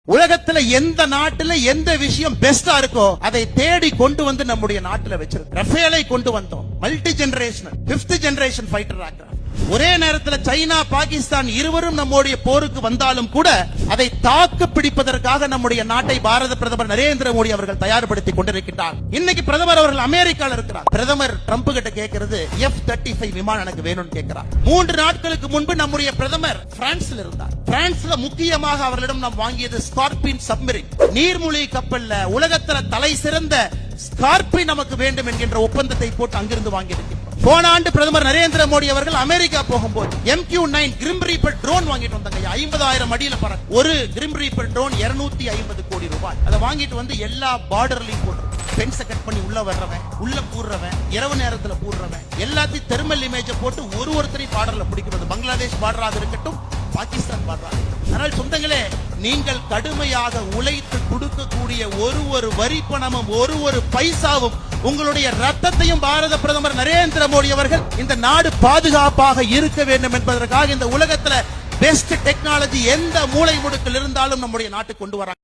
உலகத்துல எந்த நாட்டுல எந்த விஷயம் பெஸ்டா இருக்கோ அதை தேடி கொண்டு வந்து நம்முடைய நாட்டுல வச்சிருக்கோம். ரஃபேலை கொண்டு வந்தோம். Multi generational 5th generation fighter aircraft. ஒரே நேரத்தில் சைனா பாகிஸ்தான் இருவரும் நம்முடைய போருக்கு வந்தாலும் கூட அதை தாக்கு பிடிப்பதற்காக நம்முடைய நாட்டை பாரத பிரதமர் நரேந்திர மோடி அவர்கள் தயார்படுத்திக் கொண்டிருக்கிறார். இன்னைக்கு பிரதமர் அவர்கள் அமெரிக்கால இருக்கிறார். பிரதமர் ட்ரம்ப் கிட்ட கேட்கிறது F-35 விமானம் எனக்கு வேணும்னு கேட்கிறார். 3 நாட்களுக்கு முன்பு நம்முடைய பிரதமர் பிரான்ஸ்ல இருந்தார். பிரான்ஸ்ல முக்கியமாக அவர்களிடம் நாம் வாங்கியது ஸ்கார்பின் சப்மரின் நீர்மூழ்கி கப்பல்ல உலகத்துல தலை சிறந்த ஸ்கார்பின் நமக்கு வேண்டும் என்கின்ற ஒப்பந்தத்தை போட்டு அங்கிருந்து வாங்கியிருக்கிறார். போன ஆண்டு பிரதமர் நரேந்திர மோடி அவர்கள் அமெரிக்கா போகும்போது MQ-9 கிரிம் ரீப்பர் ட்ரோன் வாங்கிட்டு வந்தாங்க. 50,000 அடியில பறக்கும் ஒரு கிரிம் ரீப்பர் ட்ரோன் 250 கோடி ரூபாய். அதை வாங்கிட்டு வந்து எல்லா பார்டர்லயும் போடுறோம். பென்ஸை கட் பண்ணி உள்ள வர்றவன், உள்ள கூடுறவன், இரவு நேரத்துல கூடுறவன் எல்லாத்தையும் தெர்மல் இமேஜ போட்டு ஒருத்தரையும் பார்டர்ல பிடிக்கிறது. பங்களாதேஷ் பார்டராக இருக்கட்டும், பாகிஸ்தான் பார்டராக இருக்கட்டும். ஆனால் சொந்தங்களே, நீங்கள் கடுமையாக உழைத்து கொடுக்கக்கூடிய ஒரு வரி பணமும் ஒரு பைசாவும் உங்களுடைய ரத்தத்தையும் பாரத பிரதமர் நரேந்திர மோடி அவர்கள் இந்த நாடு பாதுகாப்பாக இருக்க வேண்டும் என்பதற்காக இந்த உலகத்துல பெஸ்ட் டெக்னாலஜி எந்த மூலை முடுக்கில் இருந்தாலும் நம்முடைய நாட்டுக்கு கொண்டு வராங்க.